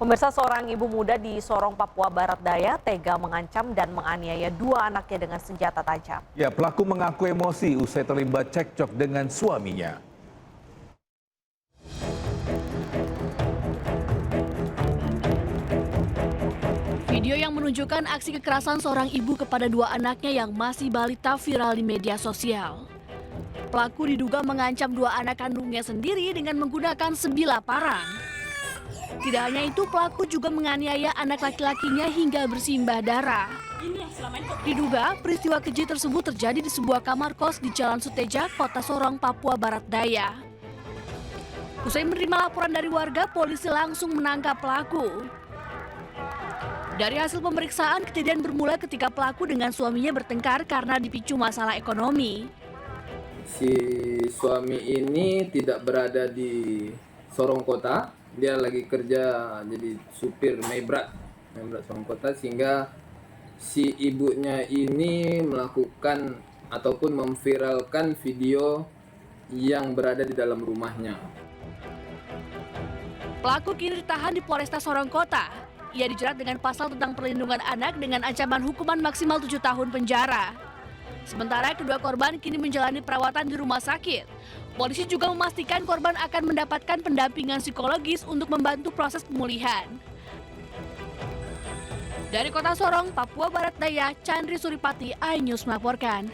Pemirsa, seorang ibu muda di Sorong, Papua Barat Daya tega mengancam dan menganiaya dua anaknya dengan senjata tajam. Ya, pelaku mengaku emosi usai terlibat cekcok dengan suaminya. Video yang menunjukkan aksi kekerasan seorang ibu kepada dua anaknya yang masih balita viral di media sosial. Pelaku diduga mengancam dua anak kandungnya sendiri dengan menggunakan sebilah parang. Tidak hanya itu, pelaku juga menganiaya anak laki-lakinya hingga bersimbah darah. Diduga peristiwa keji tersebut terjadi di sebuah kamar kos di Jalan Suteja, Kota Sorong, Papua Barat Daya. Usai menerima laporan dari warga, polisi langsung menangkap pelaku. Dari hasil pemeriksaan, kejadian bermula ketika pelaku dengan suaminya bertengkar karena dipicu masalah ekonomi. Si suami ini tidak berada di Sorong Kota, dia lagi kerja jadi supir Maybrat Sorong Kota, sehingga si ibunya ini melakukan ataupun memviralkan video yang berada di dalam rumahnya. Pelaku kini ditahan di Polresta Sorong Kota. Ia dijerat dengan pasal tentang perlindungan anak dengan ancaman hukuman maksimal 7 tahun penjara. Sementara kedua korban kini menjalani perawatan di rumah sakit. Polisi juga memastikan korban akan mendapatkan pendampingan psikologis untuk membantu proses pemulihan. Dari Kota Sorong, Papua Barat Daya, Chandri Suripati, iNews melaporkan.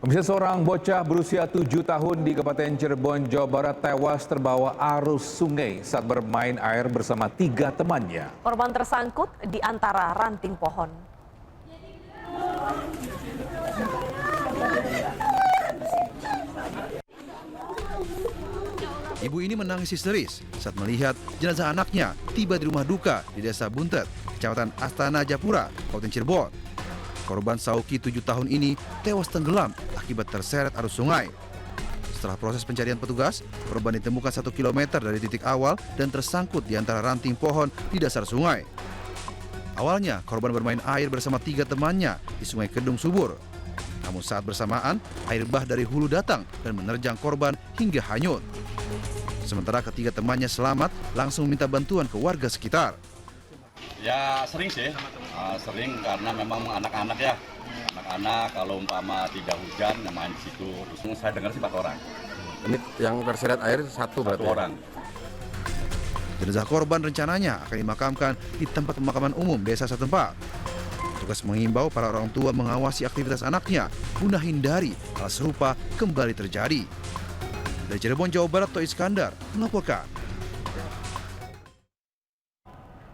Pemirsa, seorang bocah berusia 7 tahun di Kabupaten Cirebon, Jawa Barat tewas terbawa arus sungai saat bermain air bersama 3 temannya. Korban tersangkut di antara ranting pohon. Ibu ini menangis histeris saat melihat jenazah anaknya tiba di rumah duka di Desa Buntet, Kecamatan Astana Japura, Kabupaten Cirebon. Korban Sauki 7 tahun ini tewas tenggelam akibat terseret arus sungai. Setelah proses pencarian petugas, korban ditemukan 1 km dari titik awal dan tersangkut di antara ranting pohon di dasar sungai. Awalnya, korban bermain air bersama 3 temannya di Sungai Kedung Subur. Namun saat bersamaan, air bah dari hulu datang dan menerjang korban hingga hanyut. Sementara ketiga temannya selamat, langsung minta bantuan ke warga sekitar. Ya sering sih, sering karena memang anak-anak ya. Anak-anak kalau umpama tidak hujan, main di situ. Terus saya dengar sih 4 orang. Ini yang terseret air satu berarti? 1 orang. Jenazah korban rencananya akan dimakamkan di tempat pemakaman umum desa setempat. Tugas mengimbau para orang tua mengawasi aktivitas anaknya guna hindari hal serupa kembali terjadi. Dari Cirebon, Jawa Barat, Toh Iskandar melaporkan.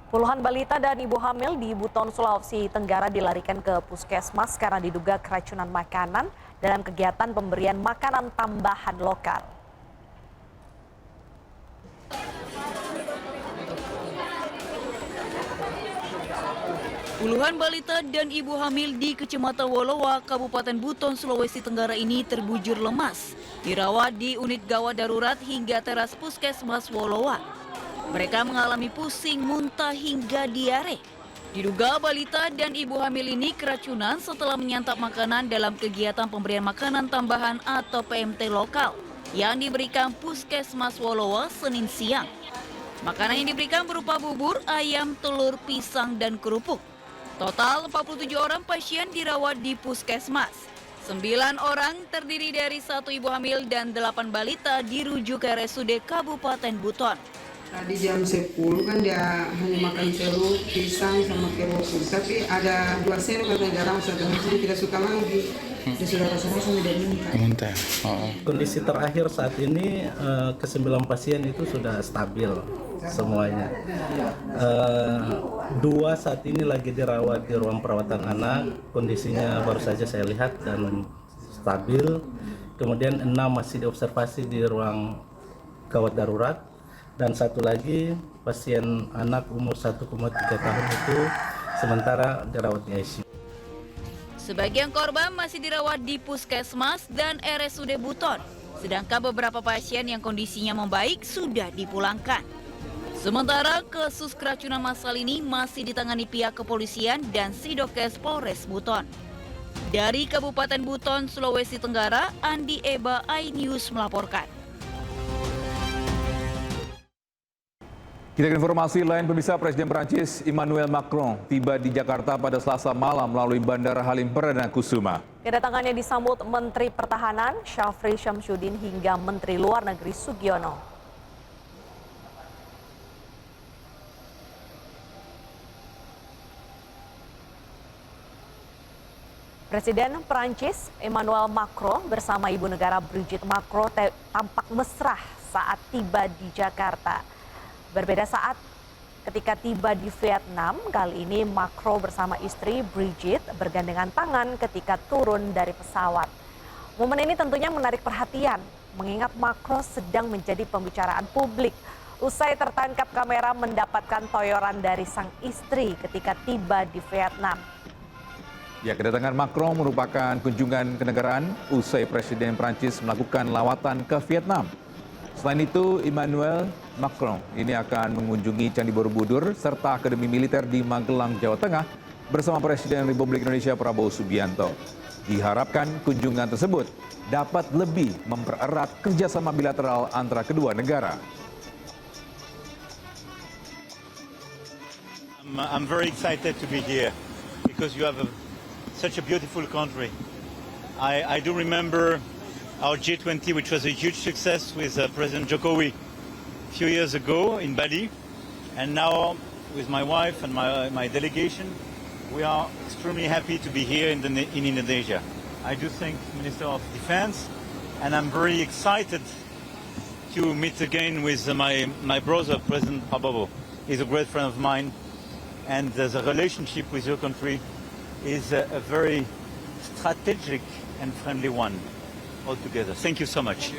Puluhan balita dan ibu hamil di Buton, Sulawesi Tenggara dilarikan ke puskesmas karena diduga keracunan makanan dalam kegiatan pemberian makanan tambahan lokal. Puluhan balita dan ibu hamil di Kecamatan Wolowa, Kabupaten Buton, Sulawesi Tenggara ini terbujur lemas, dirawat di unit gawat darurat hingga teras puskesmas Wolowa. Mereka mengalami pusing, muntah hingga diare. Diduga balita dan ibu hamil ini keracunan setelah menyantap makanan dalam kegiatan pemberian makanan tambahan atau PMT lokal yang diberikan puskesmas Wolowa Senin siang. Makanan yang diberikan berupa bubur, ayam, telur, pisang, dan kerupuk. Total 47 orang pasien dirawat di puskesmas. 9 orang terdiri dari 1 ibu hamil dan 8 balita dirujuk ke RSUD Kabupaten Buton. Tadi jam 10 kan dia hanya makan telur, pisang sama kerupuk. Tapi ada 2 sendok katanya garam, jadi tidak suka lagi. Dia sudah rasa-rasa sudah muntah. Kondisi terakhir saat ini ke-9 pasien itu sudah stabil semuanya. 2 saat ini lagi dirawat di ruang perawatan anak, kondisinya baru saja saya lihat dan stabil. Kemudian 6 masih diobservasi di ruang gawat darurat. Dan 1 lagi pasien anak umur 1,3 tahun itu sementara dirawat di ICU. Sebagian korban masih dirawat di puskesmas dan RSUD Buton, sedangkan beberapa pasien yang kondisinya membaik sudah dipulangkan. Sementara kasus keracunan massal ini masih ditangani pihak kepolisian dan Sidokes Polres Buton. Dari Kabupaten Buton, Sulawesi Tenggara, Andi Eba, iNews melaporkan. Kita ke informasi lain, pemirsa. Presiden Prancis Emmanuel Macron tiba di Jakarta pada Selasa malam melalui Bandara Halim Perdana Kusuma. Kedatangannya disambut Menteri Pertahanan Syafri Syamsuddin hingga Menteri Luar Negeri Sugiono. Presiden Prancis Emmanuel Macron bersama Ibu Negara Brigitte Macron tampak mesra saat tiba di Jakarta. Berbeda saat ketika tiba di Vietnam, kali ini Macron bersama istri Brigitte bergandengan tangan ketika turun dari pesawat. Momen ini tentunya menarik perhatian, mengingat Macron sedang menjadi pembicaraan publik. Usai tertangkap kamera mendapatkan toyoran dari sang istri ketika tiba di Vietnam. Ya, kedatangan Macron merupakan kunjungan kenegaraan usai Presiden Prancis melakukan lawatan ke Vietnam. Selain itu, Emmanuel Macron ini akan mengunjungi Candi Borobudur serta Akademi Militer di Magelang, Jawa Tengah bersama Presiden Republik Indonesia Prabowo Subianto. Diharapkan kunjungan tersebut dapat lebih mempererat kerjasama bilateral antara kedua negara. I'm very excited to be here because you have such a beautiful country. I do remember our G20, which was a huge success with President Jokowi a few years ago in Bali. And now with my wife and my delegation, we are extremely happy to be here in Indonesia. I do thank Minister of Defense, and I'm very excited to meet again with my brother, President Prabowo. He's a great friend of mine, and the relationship with your country is a very strategic and friendly one altogether. Thank you so much.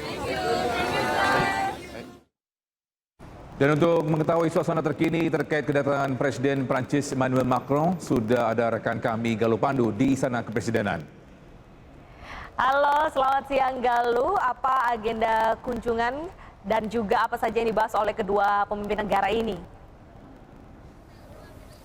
Dan untuk mengetahui suasana terkini terkait kedatangan Presiden Prancis Emmanuel Macron, sudah ada rekan kami Galuh Pandu di Istana Kepresidenan. Halo, selamat siang Galuh. Apa agenda kunjungan dan juga apa saja yang dibahas oleh kedua pemimpin negara ini?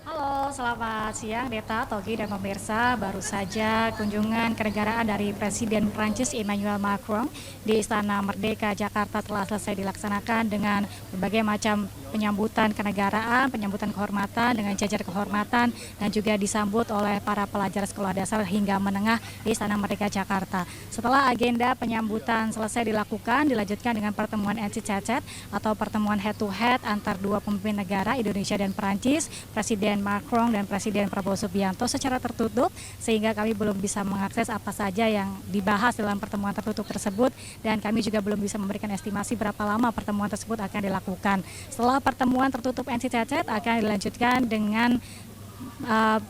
Halo, selamat siang Deta, Togi, dan pemirsa. Baru saja kunjungan kenegaraan dari Presiden Prancis Emmanuel Macron di Istana Merdeka Jakarta telah selesai dilaksanakan dengan berbagai macam penyambutan kenegaraan, penyambutan kehormatan dengan jajar kehormatan, dan juga disambut oleh para pelajar sekolah dasar hingga menengah di Istana Merdeka Jakarta. Setelah agenda penyambutan selesai dilakukan, dilanjutkan dengan pertemuan NCCC atau pertemuan head-to-head antar dua pemimpin negara Indonesia dan Prancis, Presiden Macron dan Presiden Prabowo Subianto secara tertutup, sehingga kami belum bisa mengakses apa saja yang dibahas dalam pertemuan tertutup tersebut, dan kami juga belum bisa memberikan estimasi berapa lama pertemuan tersebut akan dilakukan. Setelah pertemuan tertutup NCCC akan dilanjutkan dengan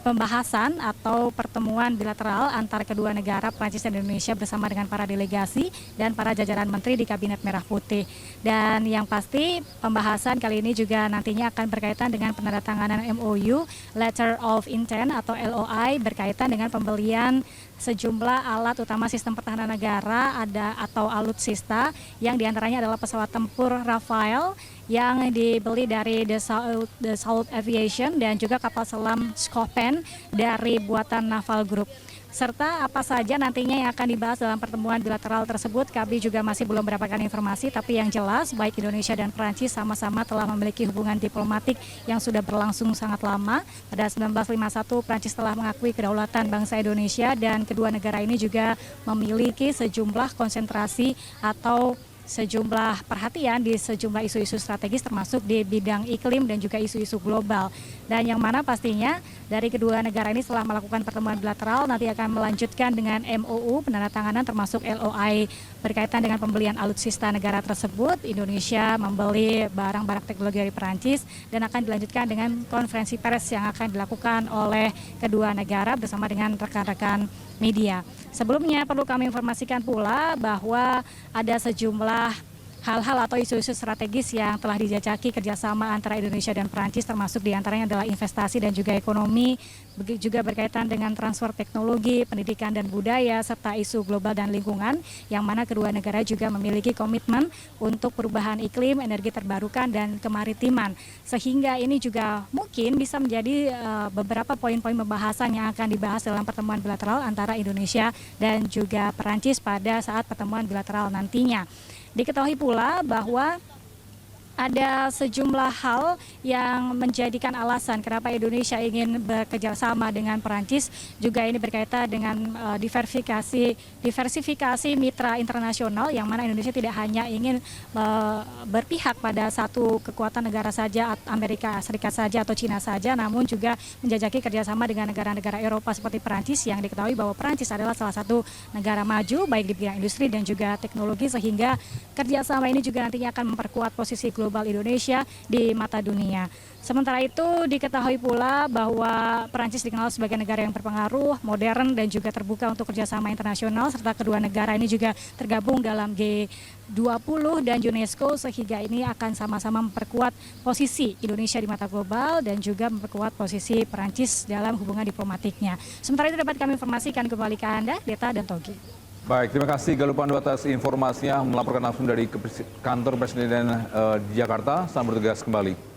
pembahasan atau pertemuan bilateral antara kedua negara Prancis dan Indonesia bersama dengan para delegasi dan para jajaran menteri di Kabinet Merah Putih. Dan yang pasti pembahasan kali ini juga nantinya akan berkaitan dengan penandatanganan MOU, Letter of Intent atau LOI, berkaitan dengan pembelian sejumlah alat utama sistem pertahanan negara atau alutsista, yang diantaranya adalah pesawat tempur Rafale yang dibeli dari The South Aviation dan juga kapal selam Scorpion dari buatan Naval Group. Serta apa saja nantinya yang akan dibahas dalam pertemuan bilateral tersebut, kami juga masih belum mendapatkan informasi, tapi yang jelas baik Indonesia dan Prancis sama-sama telah memiliki hubungan diplomatik yang sudah berlangsung sangat lama. Pada 1951 Prancis telah mengakui kedaulatan bangsa Indonesia, dan kedua negara ini juga memiliki sejumlah konsentrasi atau sejumlah perhatian di sejumlah isu-isu strategis termasuk di bidang iklim dan juga isu-isu global. Dan yang mana pastinya dari kedua negara ini setelah melakukan pertemuan bilateral nanti akan melanjutkan dengan MOU, penandatanganan termasuk LOI berkaitan dengan pembelian alutsista negara tersebut. Indonesia membeli barang-barang teknologi dari Perancis, dan akan dilanjutkan dengan konferensi pers yang akan dilakukan oleh kedua negara bersama dengan rekan-rekan media. Sebelumnya perlu kami informasikan pula bahwa ada sejumlah hal-hal atau isu-isu strategis yang telah dijajaki kerjasama antara Indonesia dan Prancis, termasuk diantaranya adalah investasi dan juga ekonomi, juga berkaitan dengan transfer teknologi, pendidikan dan budaya, serta isu global dan lingkungan, yang mana kedua negara juga memiliki komitmen untuk perubahan iklim, energi terbarukan, dan kemaritiman. Sehingga ini juga mungkin bisa menjadi beberapa poin-poin pembahasan yang akan dibahas dalam pertemuan bilateral antara Indonesia dan juga Prancis pada saat pertemuan bilateral nantinya. Diketahui pula bahwa ada sejumlah hal yang menjadikan alasan kenapa Indonesia ingin bekerja sama dengan Perancis. Juga ini berkaitan dengan diversifikasi mitra internasional, yang mana Indonesia tidak hanya ingin berpihak pada satu kekuatan negara saja, Amerika Serikat saja atau Cina saja, namun juga menjajaki kerjasama dengan negara-negara Eropa seperti Perancis, yang diketahui bahwa Perancis adalah salah satu negara maju baik di bidang industri dan juga teknologi, sehingga kerjasama ini juga nantinya akan memperkuat posisi global Indonesia di mata dunia. Sementara itu diketahui pula bahwa Perancis dikenal sebagai negara yang berpengaruh, modern dan juga terbuka untuk kerjasama internasional, serta kedua negara ini juga tergabung dalam G20 dan UNESCO, sehingga ini akan sama-sama memperkuat posisi Indonesia di mata global dan juga memperkuat posisi Perancis dalam hubungan diplomatiknya. Sementara itu dapat kami informasikan kembali ke Anda, Deta dan Togi. Baik, terima kasih Galuh Pandu atas informasinya, melaporkan langsung dari kantor Presiden di Jakarta. Selamat bertugas kembali.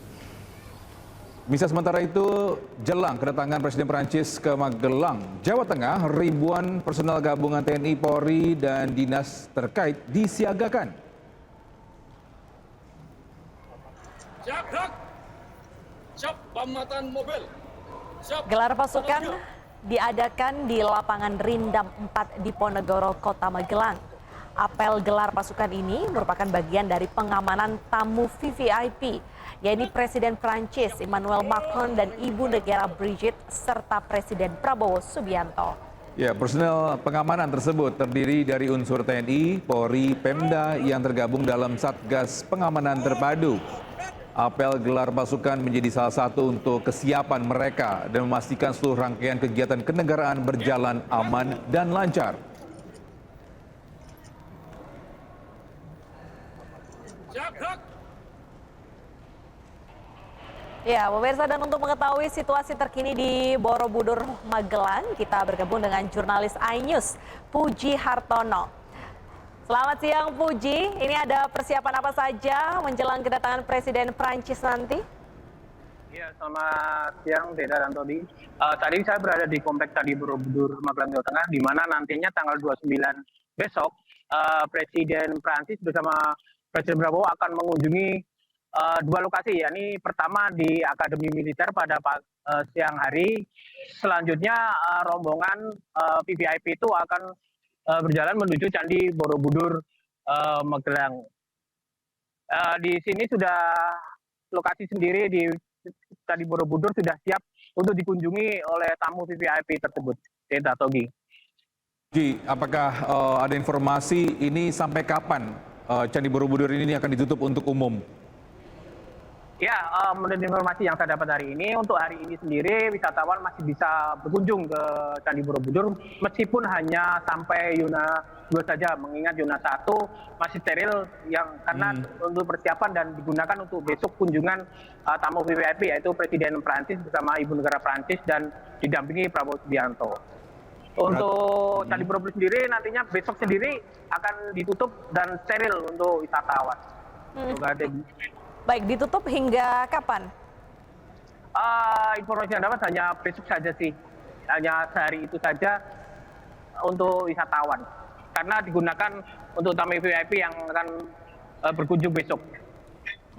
Bisa sementara itu, jelang kedatangan Presiden Perancis ke Magelang, Jawa Tengah, ribuan personel gabungan TNI, Polri, dan dinas terkait disiagakan. Siap, gerak. Siap, pematahan mobil. Siap. Gelar pasukan diadakan di lapangan Rindam 4 Diponegoro, Kota Magelang. Apel gelar pasukan ini merupakan bagian dari pengamanan tamu VVIP, yaitu Presiden Prancis Emmanuel Macron dan Ibu Negara Brigitte serta Presiden Prabowo Subianto. Ya, personel pengamanan tersebut terdiri dari unsur TNI, Polri, Pemda yang tergabung dalam Satgas Pengamanan Terpadu. Apel gelar pasukan menjadi salah satu untuk kesiapan mereka dan memastikan seluruh rangkaian kegiatan kenegaraan berjalan aman dan lancar. Ya, pemirsa, dan untuk mengetahui situasi terkini di Borobudur, Magelang, kita bergabung dengan jurnalis iNews, Puji Hartono. Selamat siang, Puji. Ini ada persiapan apa saja menjelang kedatangan Presiden Prancis nanti? Ya, selamat siang, Deda dan Todi. Tadi saya berada di Kompleks Candi Borobudur, Magelang, Jawa Tengah, di mana nantinya tanggal 29 besok, Presiden Prancis bersama Presiden Prabowo akan mengunjungi dua lokasi, yakni pertama di Akademi Militer pada siang hari. Selanjutnya rombongan VVIP itu akan berjalan menuju Candi Borobudur Magelang. Di sini sudah lokasi sendiri di Candi Borobudur sudah siap untuk dikunjungi oleh tamu VVIP tersebut. Deta, Togi. Ji, apakah ada informasi ini sampai kapan Candi Borobudur ini akan ditutup untuk umum? Ya, menurut informasi yang saya dapat hari ini, untuk hari ini sendiri wisatawan masih bisa berkunjung ke Candi Borobudur meskipun hanya sampai Yuna 2 saja, mengingat Yuna 1 masih steril karena untuk persiapan dan digunakan untuk besok kunjungan tamu VVIP, yaitu Presiden Prancis bersama Ibu Negara Prancis dan didampingi Prabowo Subianto. Untuk Candi Borobudur sendiri nantinya besok sendiri akan ditutup dan steril untuk wisatawan. Baik, ditutup hingga kapan? Informasi yang dapat hanya besok saja sih, hanya sehari itu saja untuk wisatawan, karena digunakan untuk tamu VIP yang akan berkunjung besok.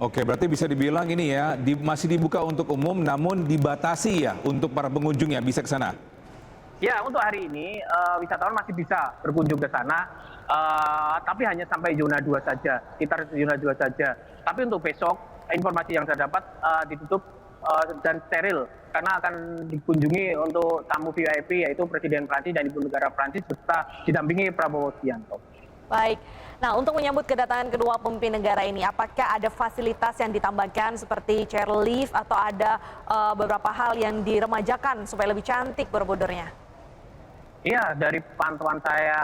Oke, berarti bisa dibilang ini ya, masih dibuka untuk umum, namun dibatasi ya untuk para pengunjung yang bisa ke sana. Ya, untuk hari ini wisatawan masih bisa berkunjung ke sana, tapi hanya sampai zona 2 saja, sekitar zona 2 saja. Tapi untuk besok, informasi yang saya dapat ditutup dan steril, karena akan dikunjungi untuk tamu VIP, yaitu Presiden Prancis dan Ibu Negara Prancis beserta didampingi Prabowo Subianto. Baik, nah untuk menyambut kedatangan kedua pemimpin negara ini, apakah ada fasilitas yang ditambahkan seperti chairlift atau ada beberapa hal yang diremajakan supaya lebih cantik Borobudurnya? Iya, dari pantauan saya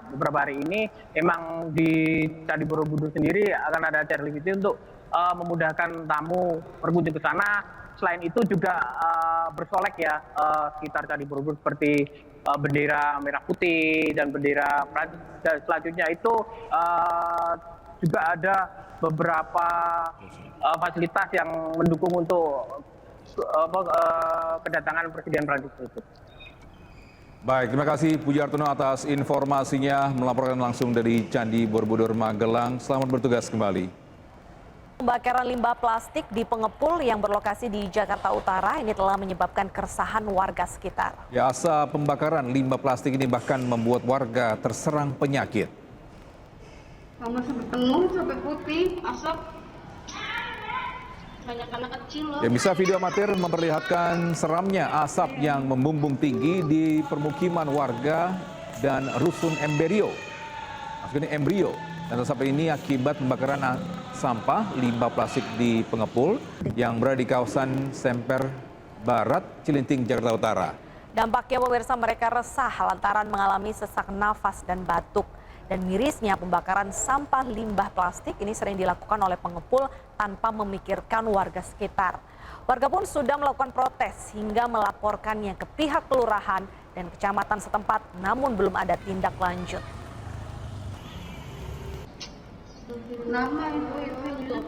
beberapa hari ini, memang di Candi Borobudur sendiri akan ada chairlift itu untuk memudahkan tamu berkunjung ke sana. Selain itu juga bersolek ya sekitar Candi Borobudur seperti bendera merah putih dan bendera Prancis. Dan selanjutnya itu juga ada beberapa fasilitas yang mendukung untuk kedatangan Presiden Prancis itu. Baik, terima kasih Puji Hartono atas informasinya, melaporkan langsung dari Candi Borobudur Magelang. Selamat bertugas kembali. Pembakaran limbah plastik di pengepul yang berlokasi di Jakarta Utara ini telah menyebabkan keresahan warga sekitar. Ya, asap pembakaran limbah plastik ini bahkan membuat warga terserang penyakit. Sama sampai penuh, sampai putih, asap. Banyak anak kecil loh. Ya, bisa video amatir memperlihatkan seramnya asap yang membumbung tinggi di permukiman warga dan rusun embrio. Maksudnya embrio. Dan asap ini akibat pembakaran sampah limbah plastik di pengepul yang berada di kawasan Semper Barat, Cilincing, Jakarta Utara. Dampaknya pemirsa, mereka resah lantaran mengalami sesak nafas dan batuk. Dan mirisnya pembakaran sampah limbah plastik ini sering dilakukan oleh pengepul tanpa memikirkan warga sekitar. Warga pun sudah melakukan protes hingga melaporkannya ke pihak kelurahan dan kecamatan setempat, namun belum ada tindak lanjut. Nama ibu-ibunya.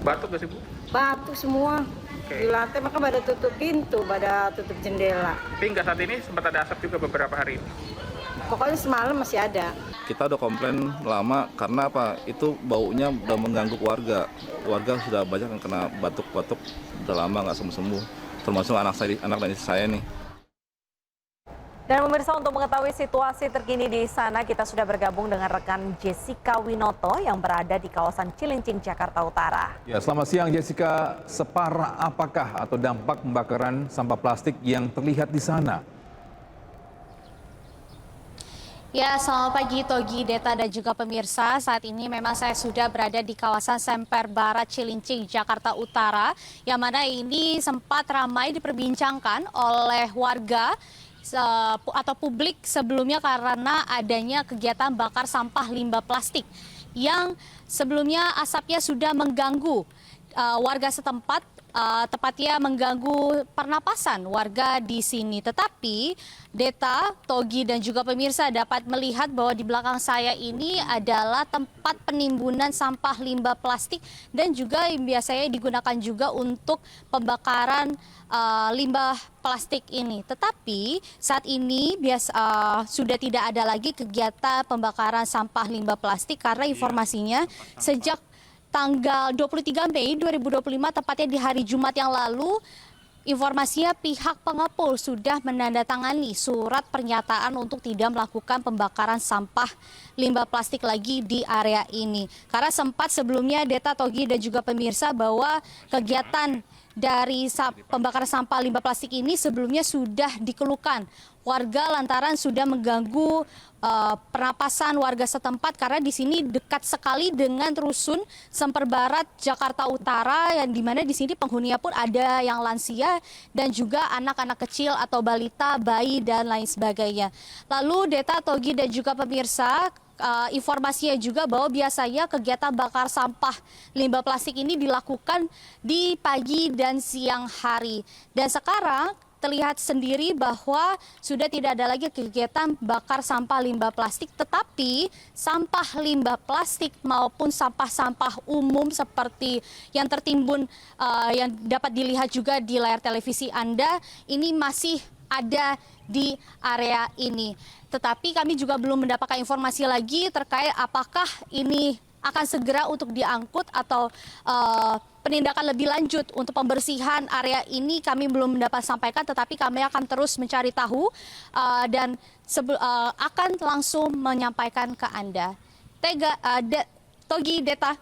Batuk gak sih, Bu? Batuk semua. Di lantai maka pada tutup pintu, pada tutup jendela. Tapi hingga saat ini sempat ada asap juga beberapa hari ini. Pokoknya semalam masih ada. Kita udah komplain lama karena apa? Itu baunya udah mengganggu warga. Warga sudah banyak yang kena batuk-batuk udah lama nggak sembuh-sembuh. Termasuk anak dan istri saya nih. Dan pemirsa, untuk mengetahui situasi terkini di sana, kita sudah bergabung dengan rekan Jessica Winoto yang berada di kawasan Cilincing, Jakarta Utara. Ya, selamat siang Jessica. Separah apakah atau dampak pembakaran sampah plastik yang terlihat di sana? Ya, selamat pagi Togi, Deta, dan juga pemirsa. Saat ini memang saya sudah berada di kawasan Semper Barat, Cilincing, Jakarta Utara, yang mana ini sempat ramai diperbincangkan oleh warga atau publik sebelumnya karena adanya kegiatan bakar sampah limbah plastik yang sebelumnya asapnya sudah mengganggu warga setempat, tepatnya mengganggu pernapasan warga di sini. Tetapi Deta, Togi, dan juga pemirsa dapat melihat bahwa di belakang saya ini adalah tempat penimbunan sampah limbah plastik dan juga yang biasanya digunakan juga untuk pembakaran limbah plastik ini. Tetapi saat ini sudah tidak ada lagi kegiatan pembakaran sampah limbah plastik karena informasinya sejak tanggal 23 Mei 2025, tepatnya di hari Jumat yang lalu, informasinya pihak pengepul sudah menandatangani surat pernyataan untuk tidak melakukan pembakaran sampah limbah plastik lagi di area ini. Karena sempat sebelumnya Deta, Togi, dan juga pemirsa bahwa kegiatan dari pembakaran sampah limbah plastik ini sebelumnya sudah dikeluhkan warga lantaran sudah mengganggu pernapasan warga setempat karena di sini dekat sekali dengan rusun Semper Barat, Jakarta Utara, yang dimana di sini penghuninya pun ada yang lansia dan juga anak-anak kecil atau balita, bayi, dan lain sebagainya. Lalu Deta, Togi, dan juga pemirsa, informasinya juga bahwa biasanya kegiatan bakar sampah limbah plastik ini dilakukan di pagi dan siang hari. Dan sekarang terlihat sendiri bahwa sudah tidak ada lagi kegiatan bakar sampah limbah plastik, tetapi sampah limbah plastik maupun sampah-sampah umum seperti yang tertimbun yang dapat dilihat juga di layar televisi Anda ini masih ada di area ini. Tetapi kami juga belum mendapatkan informasi lagi terkait apakah ini akan segera untuk diangkut atau penindakan lebih lanjut untuk pembersihan area ini kami belum mendapat sampaikan, tetapi kami akan terus mencari tahu dan akan langsung menyampaikan ke Anda. Togi, Deta.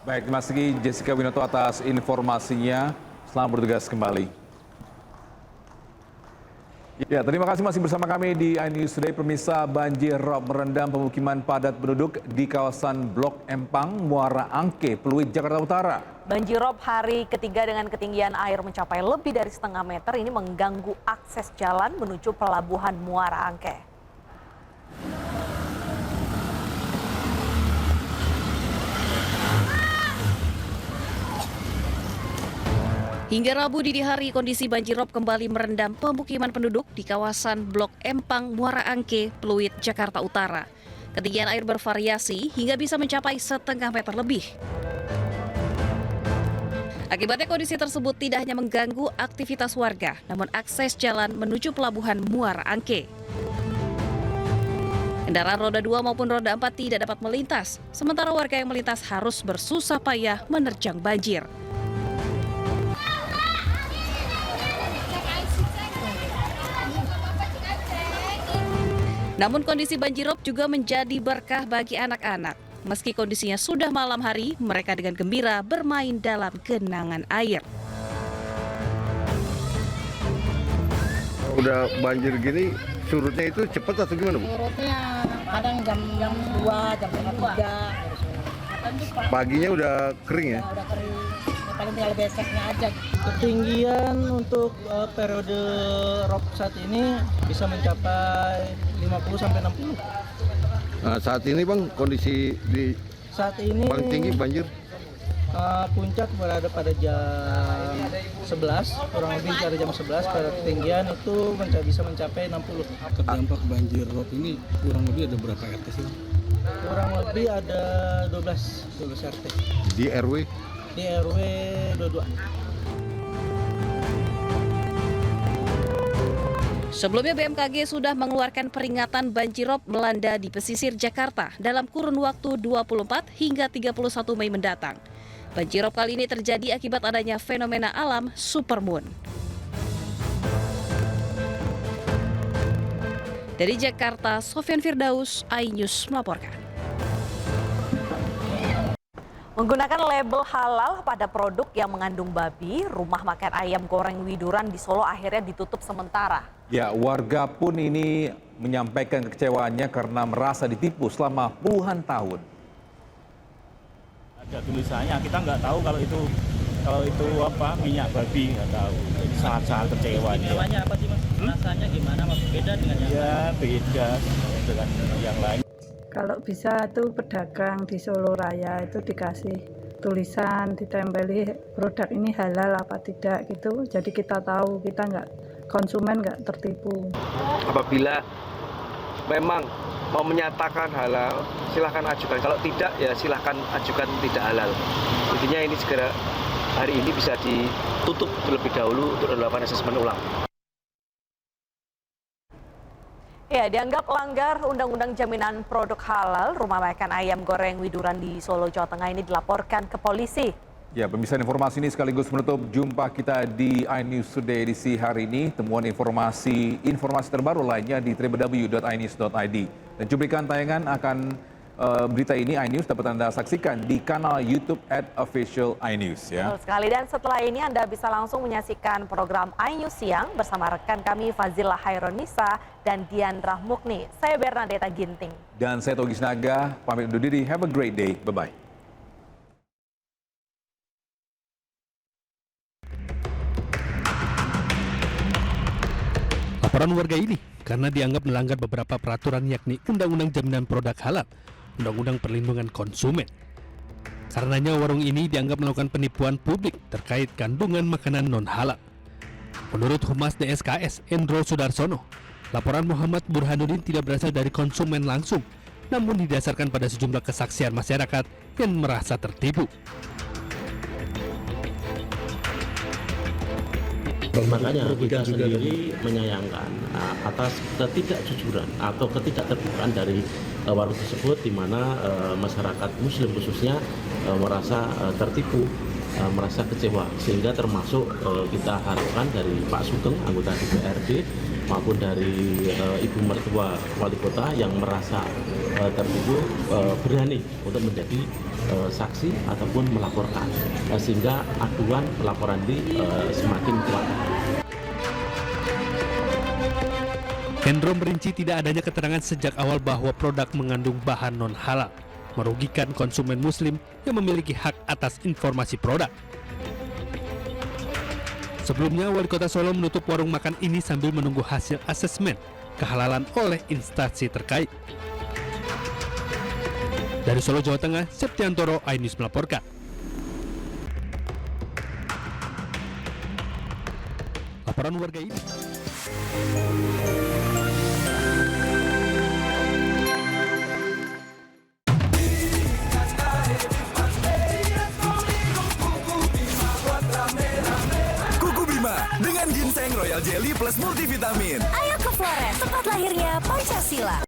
Baik, terima kasih Jessica Winoto atas informasinya. Selamat bertugas kembali. Ya, terima kasih masih bersama kami di iNews Today. Pemirsa, banjir rob merendam pemukiman padat penduduk di kawasan Blok Empang, Muara Angke, Pluit, Jakarta Utara. Banjir rob hari ketiga dengan ketinggian air mencapai lebih dari setengah meter ini mengganggu akses jalan menuju pelabuhan Muara Angke. Hingga Rabu dini hari, kondisi banjirop kembali merendam pemukiman penduduk di kawasan Blok Empang, Muara Angke, Pluit, Jakarta Utara. Ketinggian air bervariasi hingga bisa mencapai setengah meter lebih. Akibatnya kondisi tersebut tidak hanya mengganggu aktivitas warga, namun akses jalan menuju pelabuhan Muara Angke. Kendaraan roda 2 maupun roda 4 tidak dapat melintas, sementara warga yang melintas harus bersusah payah menerjang banjir. Namun kondisi banjirop juga menjadi berkah bagi anak-anak. Meski kondisinya sudah malam hari, mereka dengan gembira bermain dalam genangan air. Udah banjir gini, surutnya itu cepat atau gimana, Bu? Surutnya kadang jam 2, jam 3. Paginya udah kering ya? Udah kering. Ya, paling tinggal beseknya aja. Ketinggian untuk periode rob saat ini bisa mencapai 50-60. Nah, saat ini Bang, kondisi di Saat ini paling tinggi banjir? Puncak berada pada jam 11, kurang lebih pada jam 11, pada ketinggian itu bisa mencapai 60. Terdampak banjir rob ini kurang lebih ada berapa RT sih? Kurang lebih ada 12 RT. Di RW? Di RW 22. Sebelumnya BMKG sudah mengeluarkan peringatan banjirop melanda di pesisir Jakarta dalam kurun waktu 24 hingga 31 Mei mendatang. Banjirop kali ini terjadi akibat adanya fenomena alam supermoon. Dari Jakarta, Sofyan Firdaus, iNews melaporkan. Menggunakan label halal pada produk yang mengandung babi, rumah makan ayam goreng Widuran di Solo akhirnya ditutup sementara. Ya, warga pun ini menyampaikan kekecewaannya karena merasa ditipu selama puluhan tahun. Ada tulisannya, kita nggak tahu kalau itu apa minyak babi, nggak tahu. Jadi sangat kecewa. Kecewanya apa sih Mas? Rasanya gimana Mas? Beda dengan yang ya, beda dengan yang lain. Kalau bisa tuh pedagang di Solo Raya itu dikasih tulisan, ditempeli produk ini halal apa tidak gitu. Jadi kita tahu, kita konsumen nggak tertipu. Apabila memang mau menyatakan halal, silahkan ajukan. Kalau tidak, ya silahkan ajukan tidak halal. Intinya ini segera hari ini bisa ditutup terlebih dahulu untuk dilakukan asesmen ulang. Ya, dianggap langgar Undang-Undang Jaminan Produk Halal, rumah makan ayam goreng Widuran di Solo, Jawa Tengah ini dilaporkan ke polisi. Ya, pemisahan informasi ini sekaligus menutup jumpa kita di iNews Today edisi hari ini. Temuan informasi terbaru lainnya di www.inews.id. Dan cuplikan tayangan akan berita ini iNews dapat Anda saksikan di kanal YouTube @official iNews. Ya. Betul sekali, dan setelah ini Anda bisa langsung menyaksikan program iNews Siang bersama rekan kami Fazila Haironisa dan Diandra Mukni. Saya Bernadetta Ginting. Dan saya Togi Sinaga, pamit undur diri. Have a great day. Bye-bye. Laporan warga ini karena dianggap melanggar beberapa peraturan yakni Undang-Undang Jaminan Produk Halal, Undang-Undang Perlindungan Konsumen. Karenanya warung ini dianggap melakukan penipuan publik terkait kandungan makanan non-halal. Menurut Humas DSKS Endro Sudarsono, laporan Muhammad Burhanuddin tidak berasal dari konsumen langsung, namun didasarkan pada sejumlah kesaksian masyarakat yang merasa tertipu. Makanya kita sendiri menyayangkan atas ketidakjujuran atau ketidakterbukaan dari warung tersebut, di mana masyarakat Muslim khususnya merasa tertipu, merasa kecewa, sehingga termasuk kita harapkan dari Pak Sugeng, anggota DPRD, maupun dari Ibu Mertua Wali Kota yang merasa tertipu berani untuk menjadi saksi ataupun melaporkan, sehingga aduan laporan ini semakin kuat. Hendro merinci tidak adanya keterangan sejak awal bahwa produk mengandung bahan non-halal, merugikan konsumen muslim yang memiliki hak atas informasi produk. Sebelumnya, Wali Kota Solo menutup warung makan ini sambil menunggu hasil asesmen kehalalan oleh instansi terkait. Dari Solo, Jawa Tengah, Septiantoro, iNews melaporkan. Laporan warga ini. Kuku Bima dengan ginseng royal jelly plus multivitamin. Ayo ke Flores, tempat lahirnya Pancasila.